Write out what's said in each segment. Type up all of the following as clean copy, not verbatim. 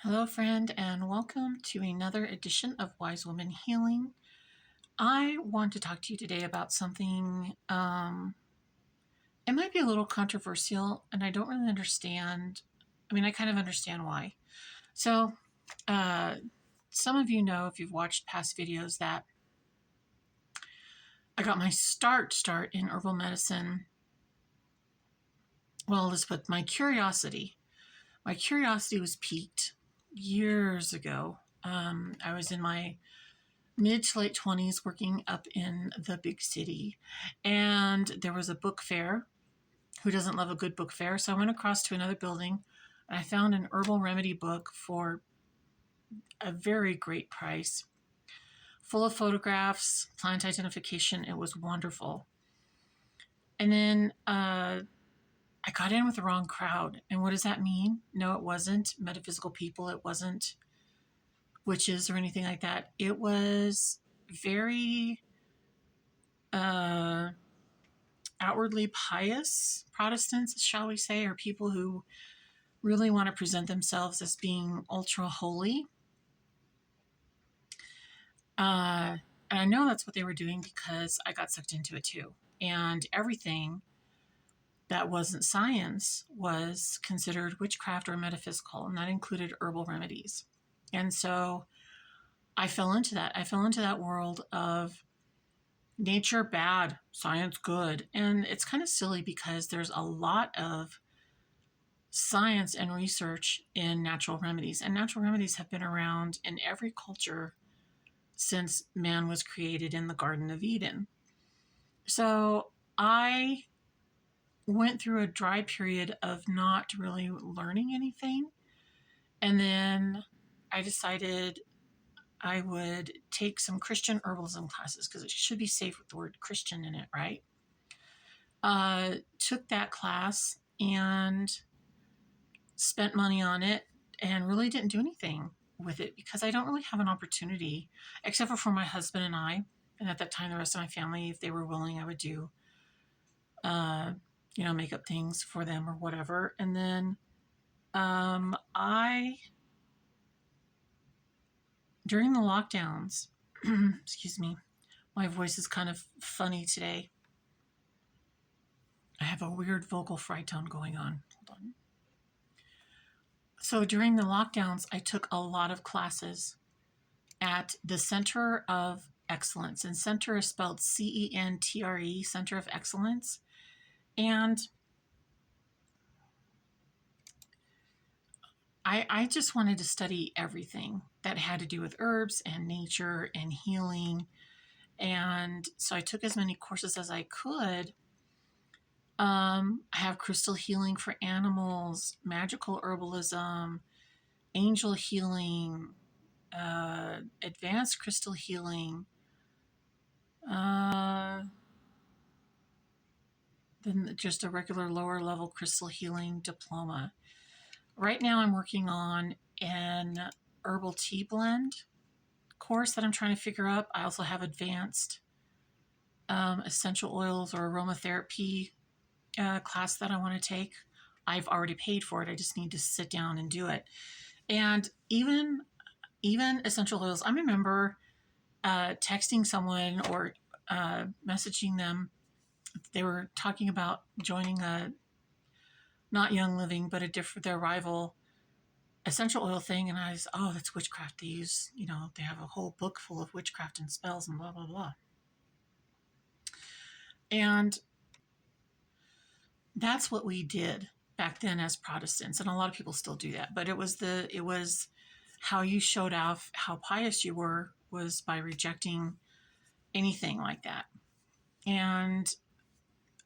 Hello, friend, and welcome to another edition of Wise Woman Healing. I want to talk to you today about something, it might be a little controversial, and I don't really understand. I mean, I kind of understand why. So, uh, some of you know, if you've watched past videos, that I got my start in herbal medicine. Well, let's put my curiosity. My curiosity was piqued years ago. I was in my mid to late 20s working up in the big city. And there was a book fair. Who doesn't love a good book fair? So I went across to another building and I found an herbal remedy book for a very great price, full of photographs, plant identification. It was wonderful. And then I got in with the wrong crowd. And what does that mean? No, it wasn't metaphysical people. It wasn't witches or anything like that. It was very uh, outwardly pious Protestants, shall we say, or people who really want to present themselves as being ultra holy. And I know that's what they were doing because I got sucked into it too. And everything that wasn't science was considered witchcraft or metaphysical, and that included herbal remedies. And so I fell into that. I fell into that world of nature bad, science good. And it's kind of silly because there's a lot of science and research in natural remedies. And natural remedies have been around in every culture since man was created in the Garden of Eden. So I went through a dry period of not really learning anything. And then I decided I would take some Christian herbalism classes because it should be safe with the word Christian in it, right? Took that class and spent money on it and really didn't do anything with it because I don't really have an opportunity, except for my husband and I. And at that time, the rest of my family, if they were willing, I would do, uh, makeup things for them or whatever. And then during the lockdowns, excuse me, my voice is kind of funny today. I have a weird vocal fry tone going on. Hold on. So during the lockdowns, I took a lot of classes at the Center of Excellence. And center is spelled CENTRE, Center of Excellence. And I just wanted to study everything that had to do with herbs and nature and healing. And so I took as many courses as I could. I have crystal healing for animals, magical herbalism, angel healing, advanced crystal healing, then just a regular lower level crystal healing diploma. Right now I'm working on an herbal tea blend course that I'm trying to figure out. I also have advanced essential oils or aromatherapy class that I want to take. I've already paid for it. I just need to sit down and do it. And even essential oils, I remember texting someone or messaging them. They were talking about joining a not Young Living, but their rival essential oil thing. And I was, oh, that's witchcraft. They use, they have a whole book full of witchcraft and spells and blah, blah, blah. And that's what we did back then as Protestants. And a lot of people still do that. But it was how you showed off how pious you were was by rejecting anything like that. And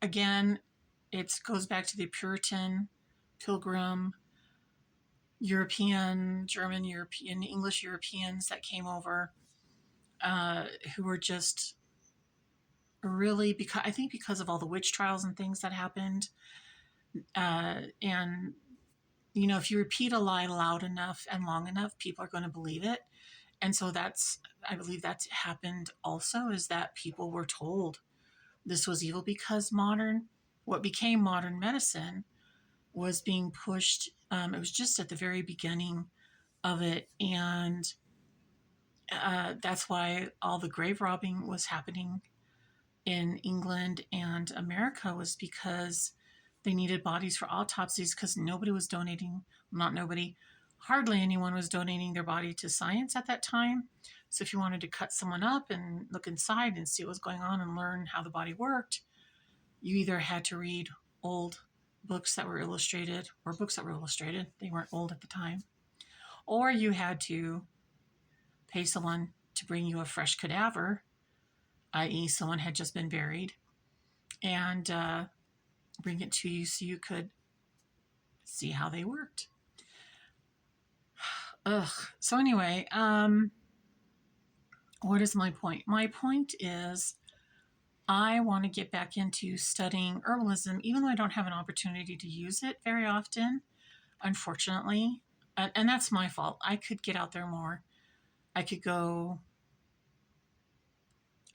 again, it goes back to the Puritan, Pilgrim, European, German, European, English Europeans that came over, who were just really, because of all the witch trials and things that happened, and if you repeat a lie loud enough and long enough, people are going to believe it. And so I believe that's happened also, is that people were told this was evil because what became modern medicine was being pushed. It was just at the very beginning of it. And that's why all the grave robbing was happening in England and America, was because they needed bodies for autopsies, because nobody was donating, not nobody, hardly anyone was donating their body to science at that time. So if you wanted to cut someone up and look inside and see what was going on and learn how the body worked, you either had to read old books that were illustrated, or books that were illustrated, they weren't old at the time, or you had to pay someone to bring you a fresh cadaver, i.e., someone had just been buried, and bring it to you so you could see how they worked. Ugh. So anyway, what is my point? My point is I want to get back into studying herbalism, even though I don't have an opportunity to use it very often, unfortunately. And that's my fault. I could get out there more. I could go,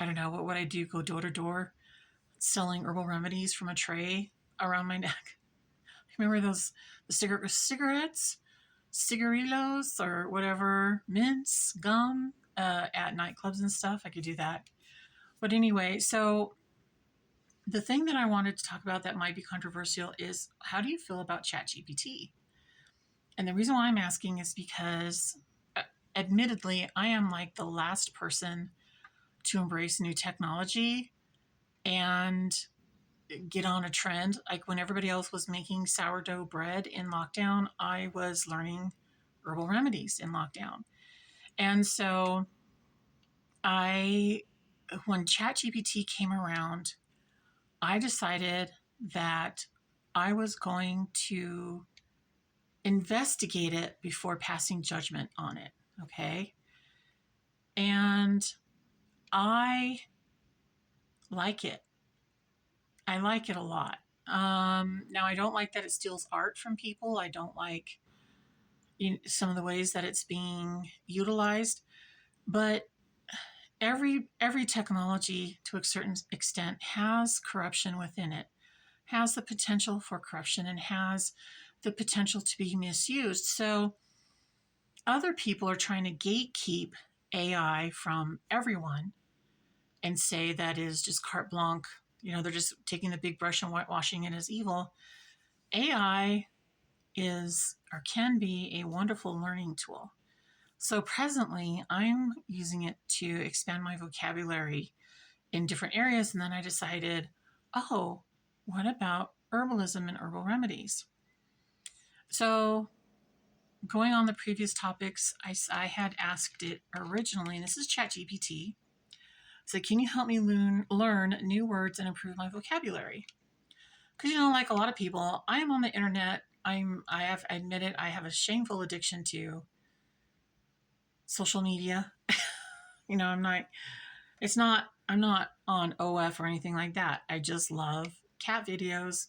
I don't know, what would I do? Go door to door selling herbal remedies from a tray around my neck. Remember those cigarettes, cigarillos, or whatever, mints, gum at nightclubs and stuff? I could do that. But anyway, so the thing that I wanted to talk about that might be controversial is, how do you feel about ChatGPT? And the reason why I'm asking is because, admittedly, I am like the last person to embrace new technology and get on a trend. Like when everybody else was making sourdough bread in lockdown, I was learning herbal remedies in lockdown. And so when ChatGPT came around, I decided that I was going to investigate it before passing judgment on it. Okay. And I like it. I like it a lot. Now, I don't like that it steals art from people. I don't like some of the ways that it's being utilized. But every technology, to a certain extent, has corruption within it, has the potential for corruption, and has the potential to be misused. So other people are trying to gatekeep AI from everyone and say that is just carte blanche. They're just taking the big brush and whitewashing it as evil. AI is, or can be, a wonderful learning tool. So presently, I'm using it to expand my vocabulary in different areas. And then I decided, oh, what about herbalism and herbal remedies? So going on the previous topics, I had asked it originally, and this is ChatGPT. So can you help me learn new words and improve my vocabulary? Because, like a lot of people, I am on the internet. I have admitted I have a shameful addiction to social media. I'm not on OF or anything like that. I just love cat videos.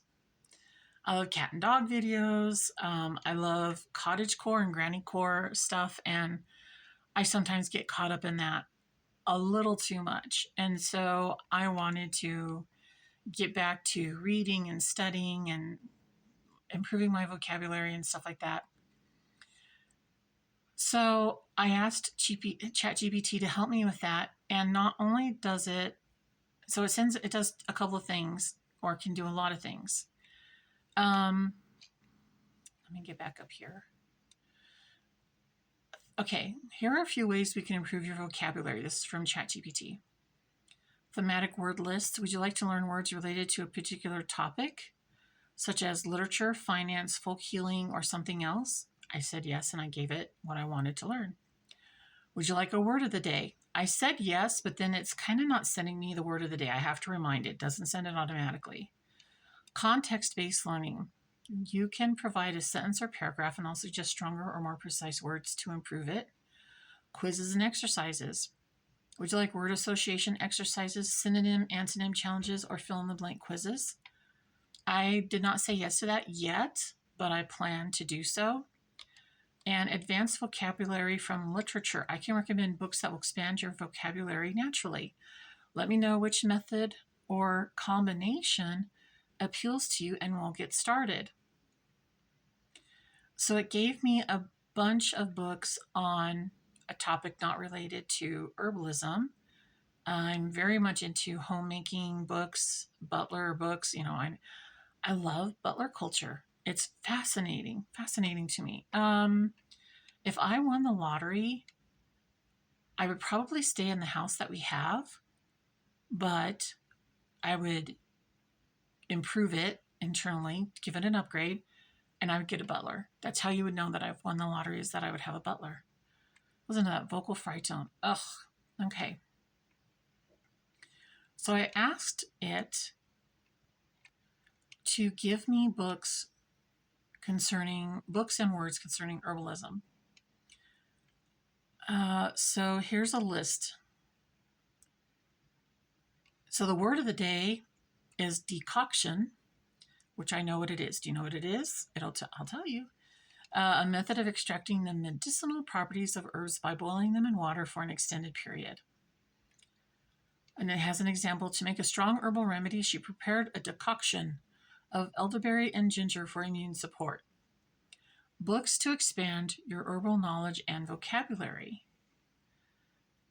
I love cat and dog videos. I love cottagecore and grannycore stuff. And I sometimes get caught up in that a little too much. And so I wanted to get back to reading and studying and improving my vocabulary and stuff like that. So I asked ChatGPT to help me with that. And not only does it, so it does a couple of things, or can do a lot of things. Let me get back up here. Okay, here are a few ways we can improve your vocabulary. This is from ChatGPT. Thematic word lists. Would you like to learn words related to a particular topic, such as literature, finance, folk healing, or something else? I said yes, and I gave it what I wanted to learn. Would you like a word of the day? I said yes, but then it's kind of not sending me the word of the day. I have to remind it. It doesn't send it automatically. Context-based learning. You can provide a sentence or paragraph, and I'll suggest stronger or more precise words to improve it. Quizzes and exercises. Would you like word association exercises, synonym, antonym challenges, or fill in the blank quizzes? I did not say yes to that yet, but I plan to do so. And advanced vocabulary from literature. I can recommend books that will expand your vocabulary naturally. Let me know which method or combination appeals to you, and we'll get started. So it gave me a bunch of books on a topic not related to herbalism. I'm very much into homemaking books, butler books. I love butler culture. It's fascinating to me. If I won the lottery, I would probably stay in the house that we have, but I would improve it internally, give it an upgrade, and I would get a butler. That's how you would know that I've won the lottery, is that I would have a butler. Listen to that vocal fry tone. Ugh. Okay. So I asked it to give me books and words concerning herbalism. So here's a list. So the word of the day is decoction, which I know what it is. Do you know what it is? I'll tell you. A method of extracting the medicinal properties of herbs by boiling them in water for an extended period. And it has an example. To make a strong herbal remedy, she prepared a decoction of elderberry and ginger for immune support. Books to expand your herbal knowledge and vocabulary.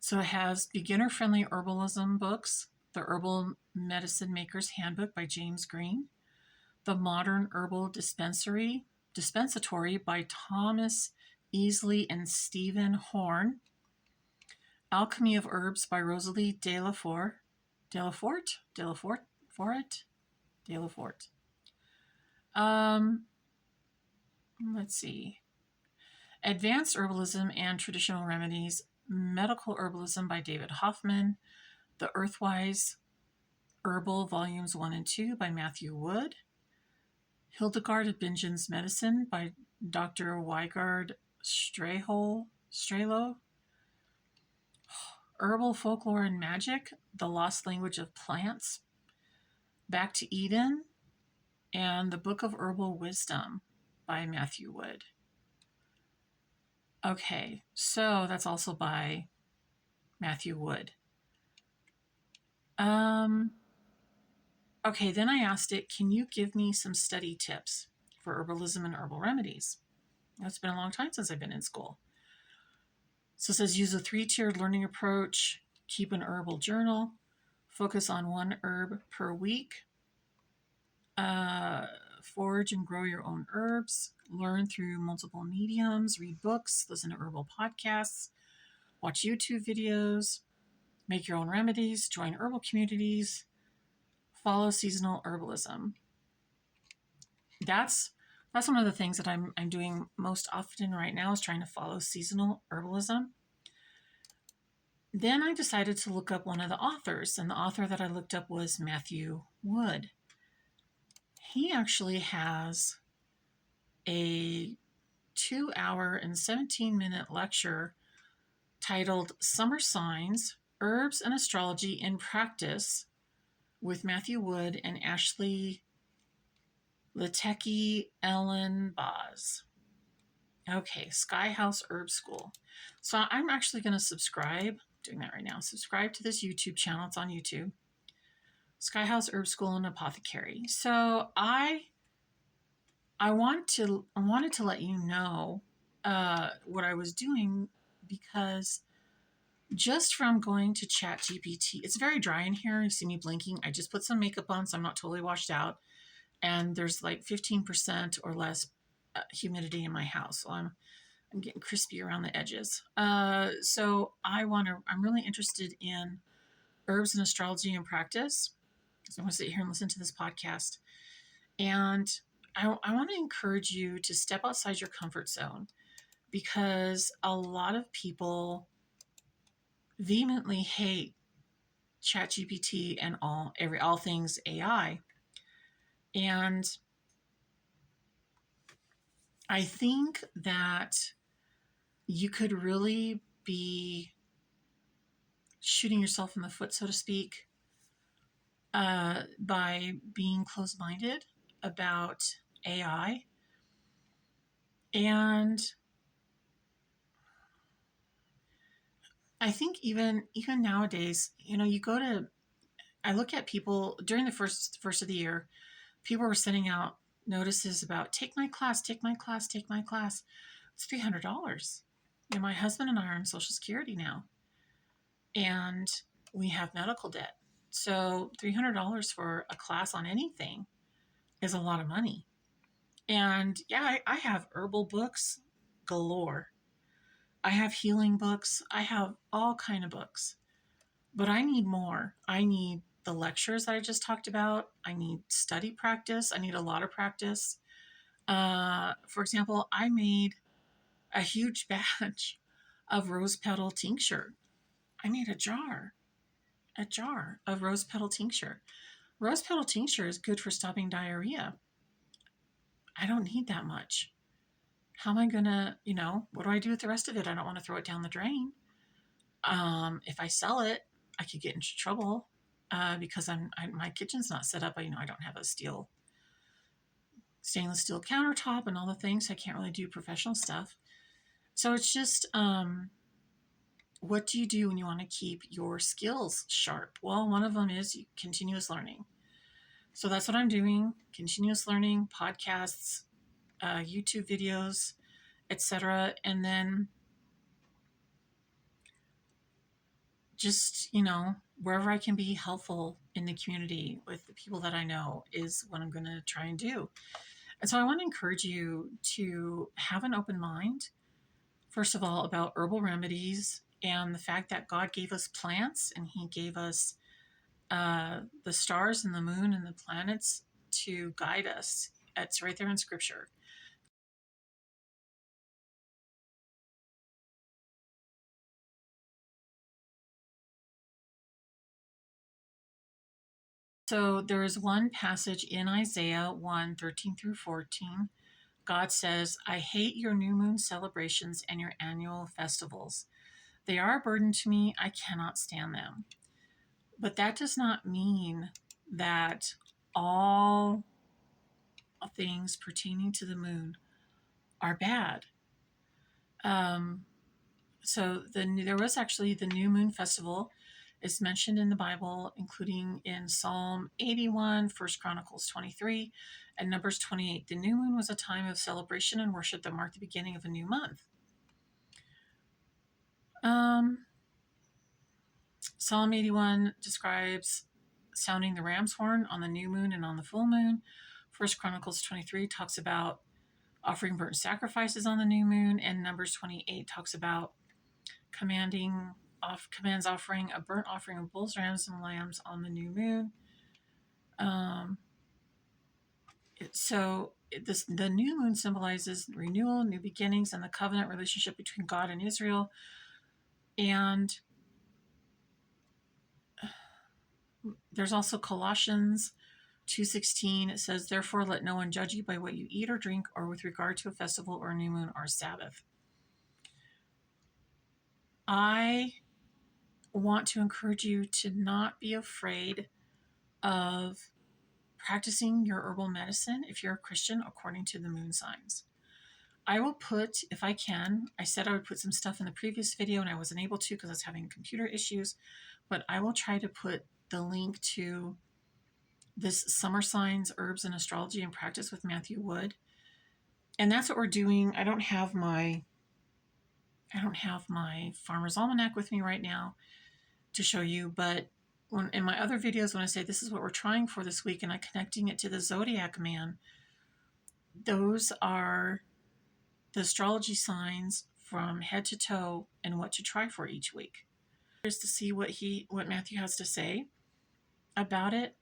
So it has beginner-friendly herbalism books, The Herbal Medicine Maker's Handbook by James Green, The Modern Herbal Dispensatory by Thomas Easley and Stephen Horn, Alchemy of Herbs by Rosalie Delafort. Let's see. Advanced Herbalism and Traditional Remedies, Medical Herbalism by David Hoffman, The Earthwise Herbal Volumes 1 and 2 by Matthew Wood, Hildegard of Bingen's Medicine by Dr. Wygard Strelo, Herbal Folklore and Magic, The Lost Language of Plants, Back to Eden, and The Book of Herbal Wisdom by Matthew Wood. Okay, so that's also by Matthew Wood. Okay, then I asked it, can you give me some study tips for herbalism and herbal remedies? It's been a long time since I've been in school. So it says use a 3-tiered learning approach, keep an herbal journal, focus on one herb per week, forage and grow your own herbs, learn through multiple mediums, read books, listen to herbal podcasts, watch YouTube videos, make your own remedies, join herbal communities, follow seasonal herbalism. That's one of the things that I'm doing most often right now, is trying to follow seasonal herbalism. Then I decided to look up one of the authors, and the author that I looked up was Matthew Wood. He actually has a 2-hour and 17-minute lecture titled Summer Signs, Herbs and Astrology in Practice with Matthew Wood and Ashley Letecki Ellen Boz. Okay, Sky House Herb School. So I'm actually going to subscribe, doing that right now, subscribe to this YouTube channel. It's on YouTube. Sky House Herb School and Apothecary. So I wanted to let you know what I was doing, because just from going to ChatGPT, it's very dry in here. You see me blinking. I just put some makeup on, so I'm not totally washed out. And there's like 15% or less humidity in my house. So I'm getting crispy around the edges. So I'm really interested in herbs and astrology and practice. So I want to sit here and listen to this podcast. And I want to encourage you to step outside your comfort zone, because a lot of people vehemently hate ChatGPT and all things AI. And I think that you could really be shooting yourself in the foot, so to speak, by being closed-minded about AI. And I think even nowadays, I look at people during the first of the year, people were sending out notices about take my class. It's $300. My husband and I are on Social Security now, and we have medical debt. So $300 for a class on anything is a lot of money. And yeah, I have herbal books galore. I have healing books. I have all kind of books. But I need more. I need the lectures that I just talked about. I need study practice. I need a lot of practice. For example, I made a huge batch of rose petal tincture. I made a jar of rose petal tincture. Rose petal tincture is good for stopping diarrhea. I don't need that much. How am I gonna, what do I do with the rest of it? I don't want to throw it down the drain. If I sell it, I could get into trouble because my kitchen's not set up. I don't have a stainless steel countertop and all the things. So I can't really do professional stuff. So it's just, what do you do when you want to keep your skills sharp? Well, one of them is continuous learning. So that's what I'm doing: continuous learning, podcasts, YouTube videos, etc. And then just, wherever I can be helpful in the community with the people that I know is what I'm going to try and do. And so I want to encourage you to have an open mind, first of all, about herbal remedies and the fact that God gave us plants and He gave us the stars and the moon and the planets to guide us. It's right there in Scripture. So there is one passage in Isaiah 1:13 through 14. God says, I hate your new moon celebrations and your annual festivals. They are a burden to me. I cannot stand them. But that does not mean that all things pertaining to the moon are bad. There was actually the new moon festival is mentioned in the Bible, including in Psalm 81, 1 Chronicles 23, and Numbers 28. The new moon was a time of celebration and worship that marked the beginning of a new month. Psalm 81 describes sounding the ram's horn on the new moon and on the full moon. 1 Chronicles 23 talks about offering burnt sacrifices on the new moon, and Numbers 28 talks about commands offering a burnt offering of bulls, rams, and lambs on the new moon. The new moon symbolizes renewal, new beginnings, and the covenant relationship between God and Israel. And there's also Colossians 2:16. It says, therefore, let no one judge you by what you eat or drink, or with regard to a festival or a new moon or a Sabbath. I want to encourage you to not be afraid of practicing your herbal medicine if you're a Christian according to the moon signs. I will put, if I can, I said I would put some stuff in the previous video and I wasn't able to because I was having computer issues, but I will try to put the link to this Summer Signs, Herbs and Astrology and Practice with Matthew Wood. And that's what we're doing. I don't have my Farmer's Almanac with me right now to show you, but in my other videos, when I say this is what we're trying for this week and I'm connecting it to the Zodiac Man, those are the astrology signs from head to toe and what to try for each week. Just to see what Matthew has to say about it.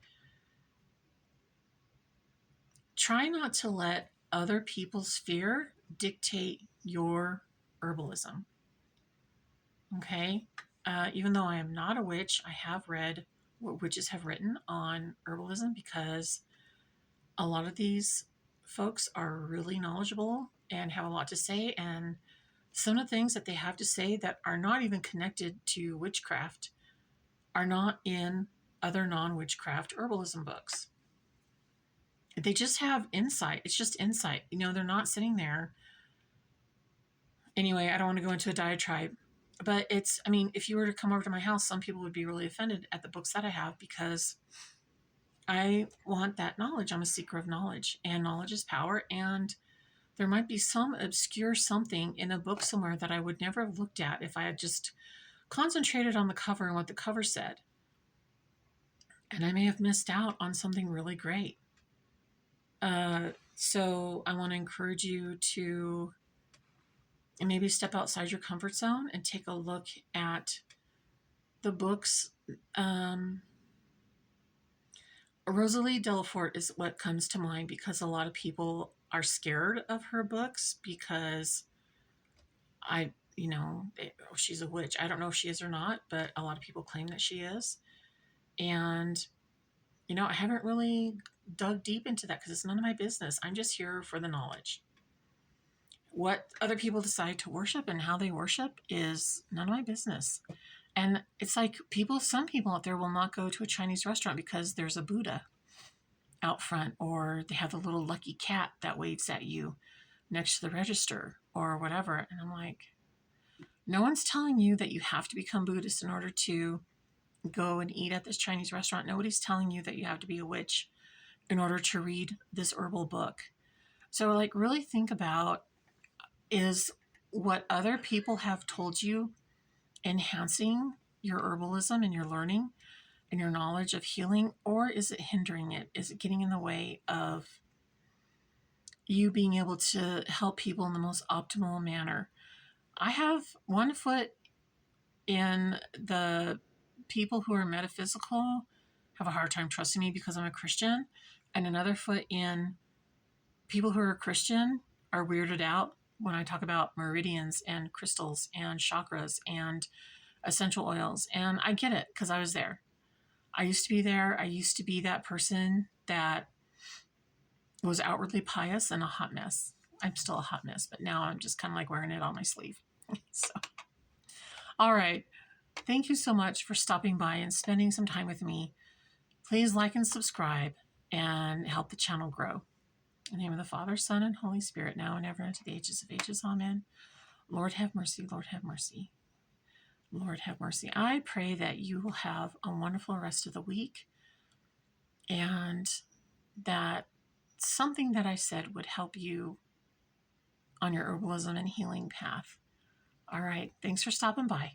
Try not to let other people's fear dictate your herbalism. Okay? Even though I am not a witch, I have read what witches have written on herbalism because a lot of these folks are really knowledgeable and have a lot to say, and some of the things that they have to say that are not even connected to witchcraft are not in other non-witchcraft herbalism books. They just have insight. It's just insight. They're not sitting there. Anyway, I don't want to go into a diatribe, but if you were to come over to my house, some people would be really offended at the books that I have because I want that knowledge. I'm a seeker of knowledge, and knowledge is power. And There might be some obscure something in a book somewhere that I would never have looked at if I had just concentrated on the cover and what the cover said. And I may have missed out on something really great. So I want to encourage you to maybe step outside your comfort zone and take a look at the books. Rosalie Delafort is what comes to mind because a lot of people are scared of her books because she's a witch. I don't know if she is or not, but a lot of people claim that she is. And, I haven't really dug deep into that because it's none of my business. I'm just here for the knowledge. What other people decide to worship and how they worship is none of my business. And it's like some people out there will not go to a Chinese restaurant because there's a Buddha out front, or they have a little lucky cat that waits at you next to the register or whatever. And I'm like, no one's telling you that you have to become Buddhist in order to go and eat at this Chinese restaurant. Nobody's telling you that you have to be a witch in order to read this herbal book. So, really think about, is what other people have told you enhancing your herbalism and your learning and your knowledge of healing, or is it hindering it? Is it getting in the way of you being able to help people in the most optimal manner? I have one foot in the people who are metaphysical have a hard time trusting me because I'm a Christian, and another foot in people who are Christian are weirded out when I talk about meridians and crystals and chakras and essential oils. And I get it because I was there. I used to be there. I used to be that person that was outwardly pious and a hot mess. I'm still a hot mess, but now I'm just kind of like wearing it on my sleeve. So, all right. Thank you so much for stopping by and spending some time with me. Please like and subscribe and help the channel grow. In the name of the Father, Son, and Holy Spirit, now and ever, unto the ages of ages. Amen. Lord have mercy, Lord have mercy. Lord have mercy. I pray that you will have a wonderful rest of the week and that something that I said would help you on your herbalism and healing path. All right. Thanks for stopping by.